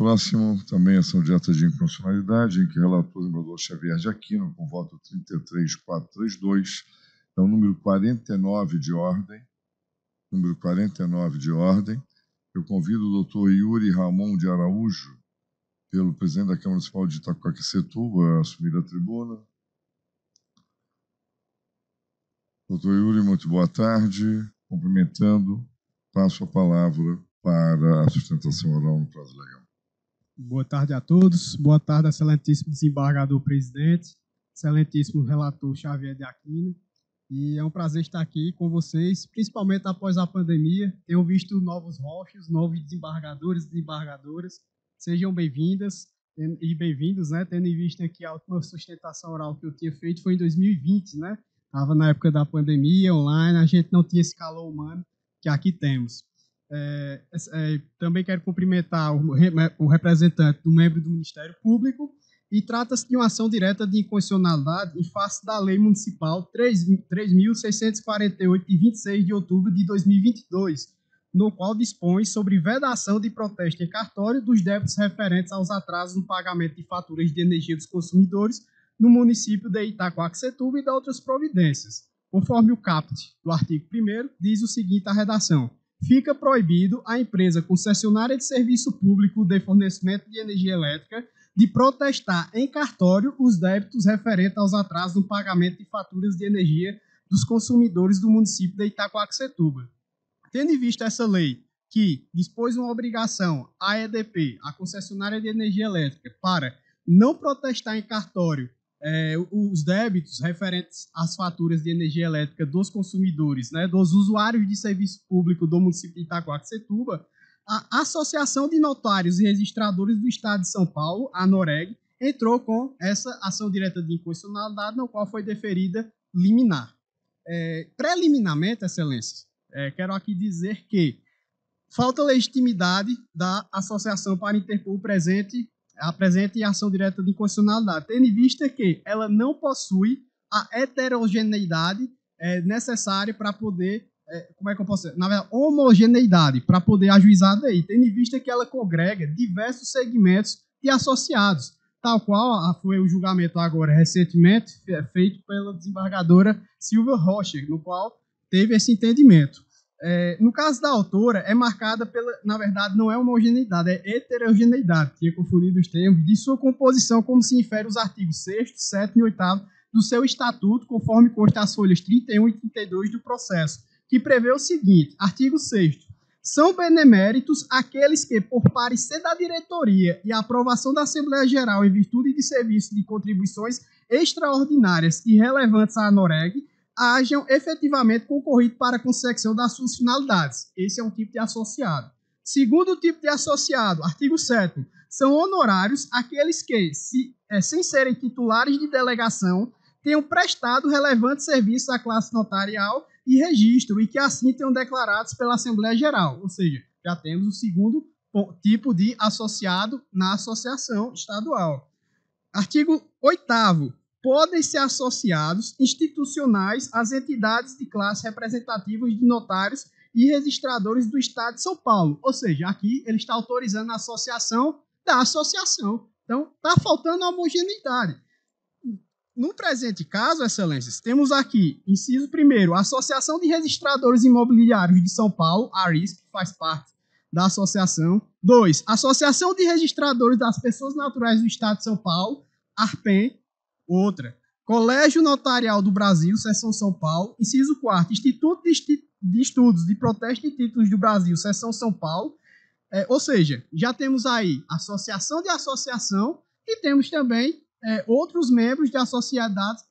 próximo, também ação direta de inconstitucionalidade, em que o relator desembargador Xavier de Aquino, com voto 33432, é o número 49 de ordem. Número 49 de ordem. Eu convido o doutor Yuri Ramon de Araújo, pelo presidente da Câmara Municipal de Itaquaquecetuba, a assumir a tribuna. Doutor Yuri, muito boa tarde. Cumprimentando, passo a palavra para a sustentação oral no prazo legal. Boa tarde a todos. Boa tarde, excelentíssimo desembargador presidente, excelentíssimo relator Xavier de Aquino. E é um prazer estar aqui com vocês, principalmente após a pandemia. Tenho visto novos rostos, novos desembargadores e desembargadoras. Sejam bem-vindas e bem-vindos, né? Tendo em vista que a última sustentação oral que eu tinha feito foi em 2020, né? Estava na época da pandemia, online, a gente não tinha esse calor humano que aqui temos. Também quero cumprimentar o representante do membro do Ministério Público, e trata-se de uma ação direta de inconstitucionalidade em face da Lei Municipal 3.648, de 26 de outubro de 2022, no qual dispõe sobre vedação de protesto em cartório dos débitos referentes aos atrasos no pagamento de faturas de energia dos consumidores no município de Itaquaquecetuba e de outras providências. Conforme o caput do artigo 1º, diz o seguinte a redação: fica proibido a empresa concessionária de serviço público de fornecimento de energia elétrica de protestar em cartório os débitos referentes aos atrasos no pagamento de faturas de energia dos consumidores do município de Itaquaquecetuba. Tendo em vista essa lei, que dispôs uma obrigação à EDP, a concessionária de energia elétrica, para não protestar em cartório os débitos referentes às faturas de energia elétrica dos consumidores, né, dos usuários de serviço público do município de Itaquaquecetuba, a Associação de Notários e Registradores do Estado de São Paulo, a ANOREG, entrou com essa ação direta de inconstitucionalidade, na qual foi deferida liminar. Preliminarmente, excelências, quero aqui dizer que falta legitimidade da associação para interpor a presente ação direta de inconstitucionalidade, tendo em vista que ela não possui a heterogeneidade necessária para poder, na verdade, homogeneidade para poder ajuizar daí, tendo em vista que ela congrega diversos segmentos de associados, tal qual foi o julgamento agora recentemente feito pela desembargadora Silvia Rocha, no qual teve esse entendimento. No caso da autora, é marcada pela, na verdade, não é homogeneidade, é heterogeneidade, tinha confundido os termos, de sua composição, como se infere os artigos 6º, 7º e 8º do seu estatuto, conforme consta as folhas 31 e 32 do processo, que prevê o seguinte: artigo 6º, são beneméritos aqueles que, por parecer da diretoria e aprovação da Assembleia Geral em virtude de serviço de contribuições extraordinárias e relevantes à ANOREG, hajam efetivamente concorrido para a consecução das suas finalidades. Esse é um tipo de associado. Segundo tipo de associado, artigo 7º, são honorários aqueles que, sem serem titulares de delegação, tenham prestado relevante serviço à classe notarial e registro, e que assim tenham declarados pela Assembleia Geral. Ou seja, já temos o segundo tipo de associado na associação estadual. Artigo 8º. Podem ser associados institucionais às entidades de classe representativas de notários e registradores do Estado de São Paulo. Ou seja, aqui ele está autorizando a associação da associação. Então, está faltando a homogeneidade. No presente caso, excelências, temos aqui, inciso 1º, a Associação de Registradores Imobiliários de São Paulo, a ARIS, que faz parte da associação. 2, Associação de Registradores das Pessoas Naturais do Estado de São Paulo, ARPEN. Outra, Colégio Notarial do Brasil, Seção São Paulo. Inciso 4º, Instituto de Estudos de Protesto de Títulos do Brasil, Seção São Paulo. Ou seja, já temos aí associação de associação e temos também outros membros de associados,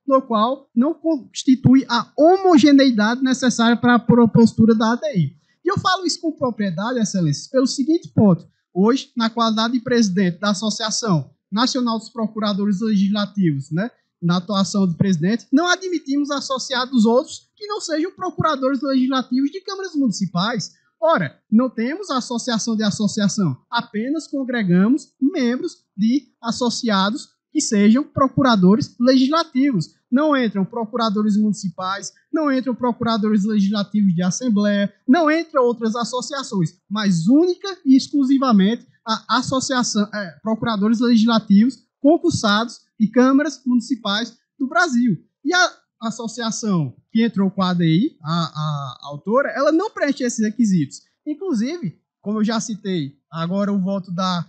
no qual não constitui a homogeneidade necessária para a propostura da ADI. E eu falo isso com propriedade, excelências, pelo seguinte ponto. Hoje, na qualidade de presidente da Associação Nacional dos Procuradores Legislativos, né, na atuação de presidente, não admitimos associados outros que não sejam procuradores legislativos de câmaras municipais. Ora, não temos associação de associação, apenas congregamos membros de associados que sejam procuradores legislativos. Não entram procuradores municipais, não entram procuradores legislativos de assembleia, não entram outras associações, mas única e exclusivamente a associação, procuradores legislativos concursados e câmaras municipais do Brasil. E a associação que entrou com a ADI, a autora, ela não preenche esses requisitos. Inclusive, como eu já citei, agora o voto da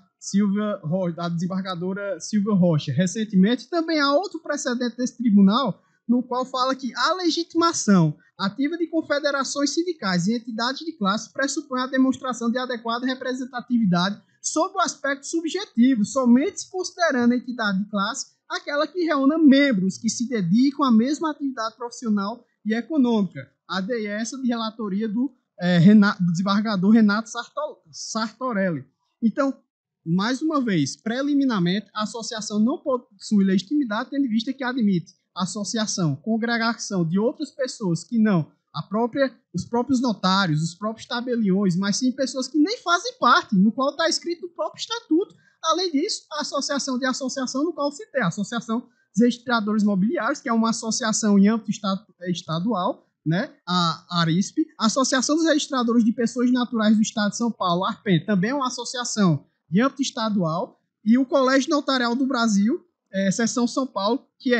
desembargadora Silvia Rocha, recentemente, também há outro precedente desse tribunal, no qual fala que a legitimação ativa de confederações sindicais e entidades de classe pressupõe a demonstração de adequada representatividade sob o aspecto subjetivo, somente considerando a entidade de classe aquela que reúna membros que se dedicam à mesma atividade profissional e econômica. A ADI é essa de relatoria do desembargador Renato Sartorelli. Então, mais uma vez, preliminarmente, a associação não possui legitimidade, tendo em vista que admite associação, congregação de outras pessoas que não os próprios notários, os próprios tabeliões, mas sim pessoas que nem fazem parte, no qual está escrito o próprio estatuto. Além disso, a associação de associação, no qual eu citei, a Associação dos Registradores Imobiliários, que é uma associação em âmbito estadual, né, a ARISP, a Associação dos Registradores de Pessoas Naturais do Estado de São Paulo, a ARPEN, também é uma associação de âmbito estadual, e o Colégio Notarial do Brasil, seção São Paulo, que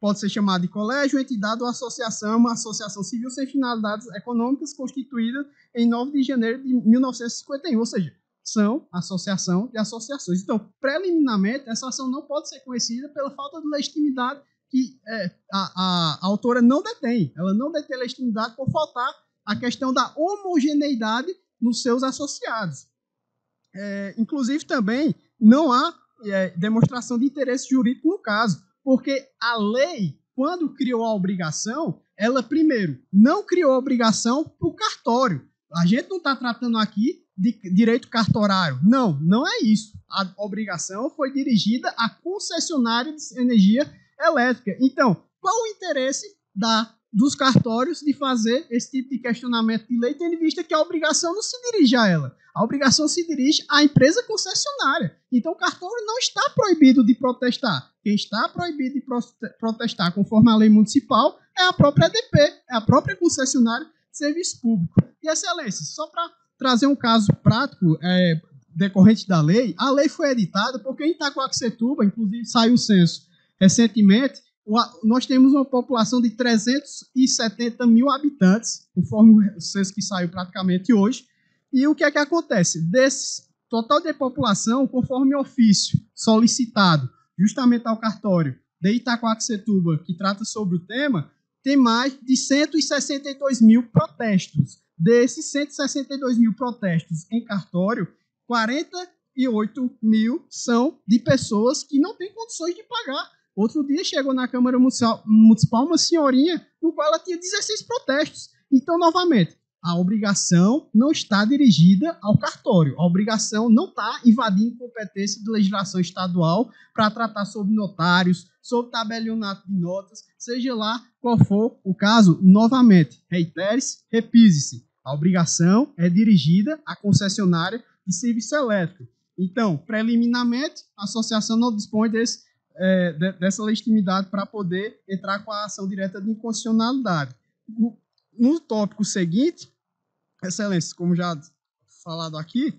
pode ser chamado de colégio, entidade ou associação, uma associação civil sem finalidades econômicas constituída em 9 de janeiro de 1951, ou seja, são associação de associações. Então, preliminarmente, essa ação não pode ser conhecida pela falta de legitimidade que a autora não detém. Ela não detém legitimidade por faltar a questão da homogeneidade nos seus associados. Inclusive, também não há demonstração de interesse jurídico no caso, porque a lei, quando criou a obrigação, ela, primeiro, não criou a obrigação para o cartório. A gente não está tratando aqui de direito cartorário. Não, não é isso. A obrigação foi dirigida à concessionária de energia elétrica. Então, qual o interesse dos cartórios de fazer esse tipo de questionamento de lei, tendo em vista que a obrigação não se dirige a ela? A obrigação se dirige à empresa concessionária. Então, o cartório não está proibido de protestar. Quem está proibido de protestar conforme a lei municipal é a própria EDP, é a própria concessionária de serviço público. E, Excelência, só para trazer um caso prático decorrente da lei, a lei foi editada porque em Itacoaxetuba, inclusive saiu o censo recentemente, nós temos uma população de 370 mil habitantes, conforme o censo que saiu praticamente hoje. E o que é que acontece? Desse total de população, conforme o ofício solicitado justamente ao cartório de Itacoaxetuba, que trata sobre o tema, tem mais de 162 mil protestos. Desses 162 mil protestos em cartório, 48 mil são de pessoas que não têm condições de pagar. Outro dia chegou na Câmara Municipal uma senhorinha no qual ela tinha 16 protestos. Então, novamente, a obrigação não está dirigida ao cartório. A obrigação não está invadindo competência de legislação estadual para tratar sobre notários, sobre tabelionato de notas, seja lá qual for o caso. Novamente, reitere-se, repise-se. A obrigação é dirigida à concessionária de serviço elétrico. Então, preliminarmente, a associação não dispõe dessa legitimidade para poder entrar com a ação direta de inconstitucionalidade. No tópico seguinte, Excelência, como já falado aqui,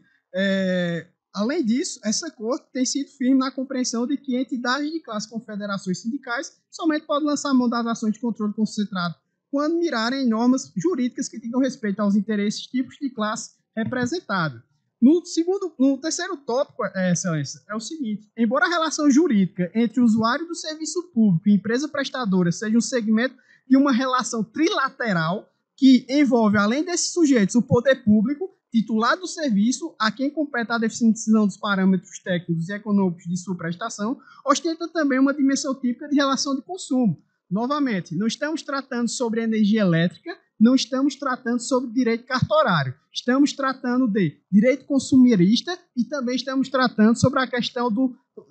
além disso, essa Corte tem sido firme na compreensão de que entidades de classe confederações sindicais somente podem lançar mão das ações de controle concentrado quando mirarem em normas jurídicas que digam respeito aos interesses tipos de classe representada. No terceiro tópico, Excelência, é o seguinte: embora a relação jurídica entre o usuário do serviço público e empresa prestadora seja um segmento de uma relação trilateral que envolve, além desses sujeitos, o poder público, titular do serviço, a quem compete a definição dos parâmetros técnicos e econômicos de sua prestação, ostenta também uma dimensão típica de relação de consumo. Novamente, não estamos tratando sobre energia elétrica, não estamos tratando sobre direito cartorário. Estamos tratando de direito consumerista e também estamos tratando sobre a questão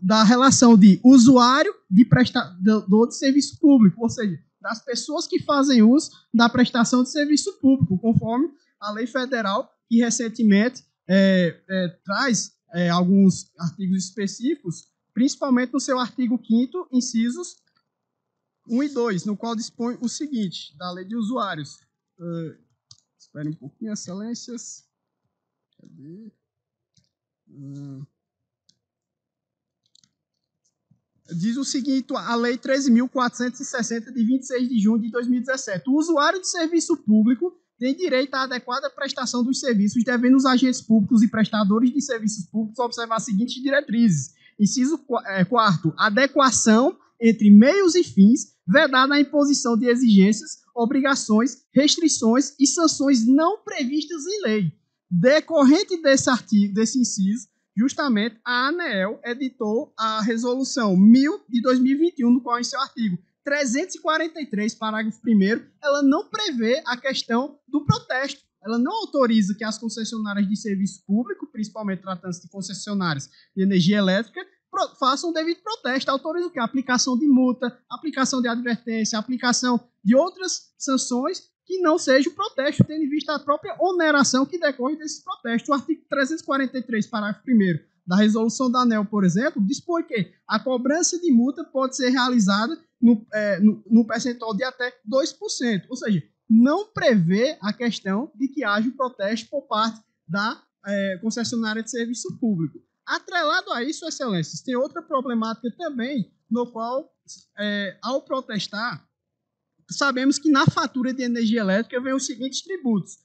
da relação de usuário de prestador de serviço público, ou seja, das pessoas que fazem uso da prestação de serviço público, conforme a lei federal, que recentemente traz alguns artigos específicos, principalmente no seu artigo 5º, incisos 1 e 2, no qual dispõe o seguinte, da Lei de Usuários. Espere um pouquinho, excelências. Cadê? Diz o seguinte, a Lei 13.460, de 26 de junho de 2017. O usuário de serviço público tem direito à adequada prestação dos serviços, devendo os agentes públicos e prestadores de serviços públicos observar as seguintes diretrizes. Inciso 4º, adequação entre meios e fins, vedada a imposição de exigências, obrigações, restrições e sanções não previstas em lei. Decorrente desse artigo, desse inciso, justamente a ANEEL editou a Resolução 1000 de 2021, no qual, em seu artigo 343, parágrafo 1º, ela não prevê a questão do protesto. Ela não autoriza que as concessionárias de serviço público, principalmente tratando-se de concessionárias de energia elétrica, façam o devido protesto. Autoriza o quê? A aplicação de multa, aplicação de advertência, aplicação de outras sanções que não seja o protesto, tendo em vista a própria oneração que decorre desses protestos. O artigo 343, parágrafo 1º, da resolução da ANEEL, por exemplo, dispõe que a cobrança de multa pode ser realizada no percentual de até 2%. Ou seja, não prevê a questão de que haja o protesto por parte da concessionária de serviço público. Atrelado a isso, excelências, tem outra problemática também, no qual, ao protestar, sabemos que na fatura de energia elétrica vem os seguintes tributos.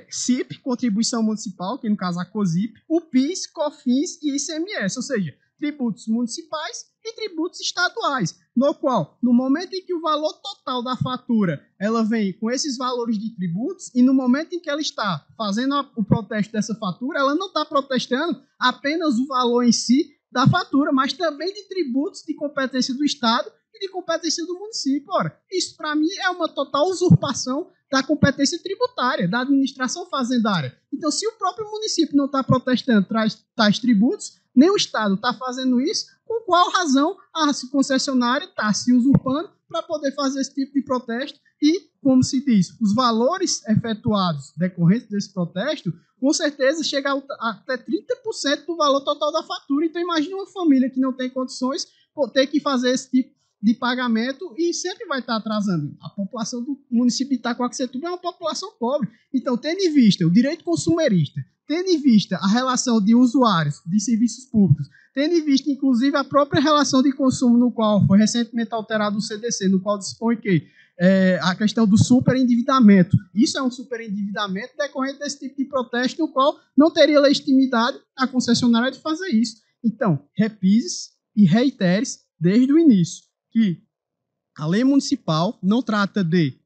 CIP, contribuição municipal, que no caso é a COSIP, o PIS, COFINS e ICMS, ou seja, tributos municipais e tributos estaduais, no qual, no momento em que o valor total da fatura ela vem com esses valores de tributos, e no momento em que ela está fazendo o protesto dessa fatura, ela não está protestando apenas o valor em si da fatura, mas também de tributos de competência do Estado e de competência do município. Ora, isso para mim é uma total usurpação da competência tributária, da administração fazendária. Então, se o próprio município não está protestando tais tributos, nem o Estado está fazendo isso, com qual razão a concessionária está se usurpando para poder fazer esse tipo de protesto? E, como se diz, os valores efetuados decorrentes desse protesto, com certeza chega a até 30% do valor total da fatura. Então, imagine uma família que não tem condições por ter que fazer esse tipo de pagamento e sempre vai estar atrasando. A população do município de Itacoaxetuba é uma população pobre. Então, tendo em vista o direito consumerista, tendo em vista a relação de usuários de serviços públicos, tendo em vista, inclusive, a própria relação de consumo, no qual foi recentemente alterado o CDC, no qual dispõe que a questão do superendividamento. Isso é um superendividamento decorrente desse tipo de protesto, no qual não teria legitimidade a concessionária de fazer isso. Então, repise e reitere desde o início que a lei municipal não trata de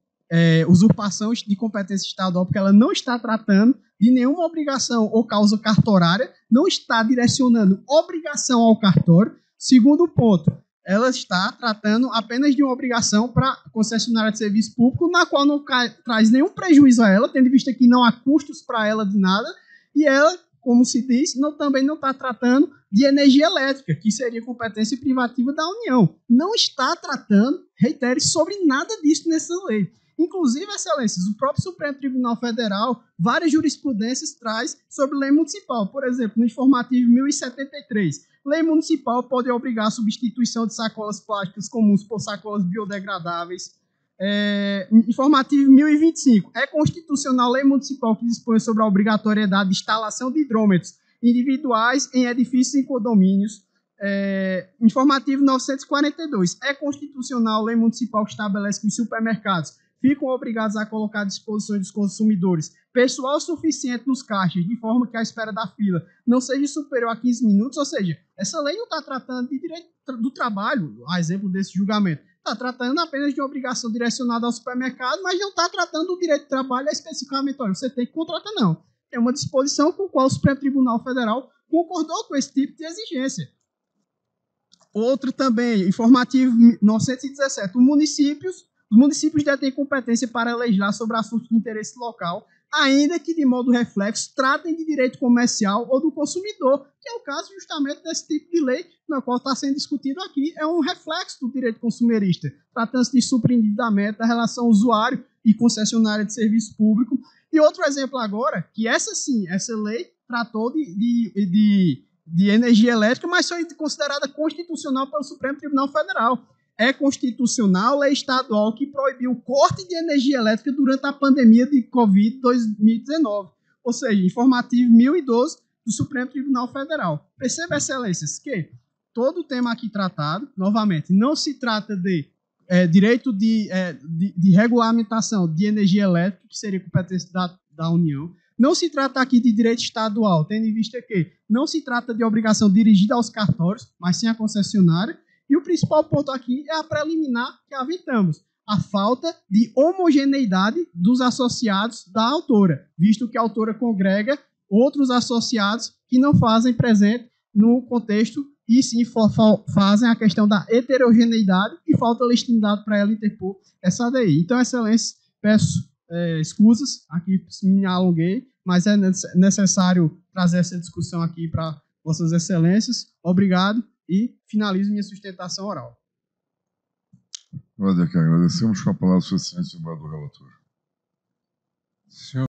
usurpação de competência estadual, porque ela não está tratando de nenhuma obrigação ou causa cartorária, não está direcionando obrigação ao cartório. Segundo ponto, ela está tratando apenas de uma obrigação para a concessionária de serviço público, na qual não traz nenhum prejuízo a ela, tendo em vista que não há custos para ela de nada, e ela, como se diz, também não está tratando de energia elétrica, que seria competência privativa da União. Não está tratando, reitere, sobre nada disso nessa lei. Inclusive, excelências, o próprio Supremo Tribunal Federal, várias jurisprudências traz sobre lei municipal. Por exemplo, no informativo 1073, lei municipal pode obrigar a substituição de sacolas plásticas comuns por sacolas biodegradáveis. Informativo 1025, é constitucional lei municipal que dispõe sobre a obrigatoriedade de instalação de hidrômetros individuais em edifícios e condomínios. Informativo 942, é constitucional lei municipal que estabelece que os supermercados ficam obrigados a colocar à disposição dos consumidores pessoal suficiente nos caixas, de forma que a espera da fila não seja superior a 15 minutos, ou seja, essa lei não está tratando de direito do trabalho, a exemplo desse julgamento, está tratando apenas de uma obrigação direcionada ao supermercado, mas não está tratando do direito do trabalho especificamente, olha, você tem que contratar, não. É uma disposição com a qual o Supremo Tribunal Federal concordou com esse tipo de exigência. Outro também, informativo 917, os municípios detêm competência para legislar sobre assuntos de interesse local, ainda que de modo reflexo tratem de direito comercial ou do consumidor, que é o caso justamente desse tipo de lei, na qual está sendo discutido aqui, é um reflexo do direito consumerista, tratando-se de superendividamento da relação usuário e concessionária de serviço público. E outro exemplo agora, que essa sim, essa lei tratou de de energia elétrica, mas foi considerada constitucional pelo Supremo Tribunal Federal. É constitucional, é estadual que proibiu o corte de energia elétrica durante a pandemia de Covid 2019. Ou seja, informativo 1012 do Supremo Tribunal Federal. Perceba, excelências, que todo o tema aqui tratado, novamente, não se trata de direito de regulamentação de energia elétrica, que seria competência da União. Não se trata aqui de direito estadual, tendo em vista que não se trata de obrigação dirigida aos cartórios, mas sim à concessionária. E o principal ponto aqui é a preliminar que aventamos, a falta de homogeneidade dos associados da autora, visto que a autora congrega outros associados que não fazem presente no contexto e sim fazem a questão da heterogeneidade e falta legitimidade para ela interpor essa ADI. Então, excelência, peço escusas, aqui me alonguei, mas é necessário trazer essa discussão aqui para vossas excelências. Obrigado e finalizo minha sustentação oral. Nós é que agradecemos. Com a palavra, sua excelência, o relator. Senhor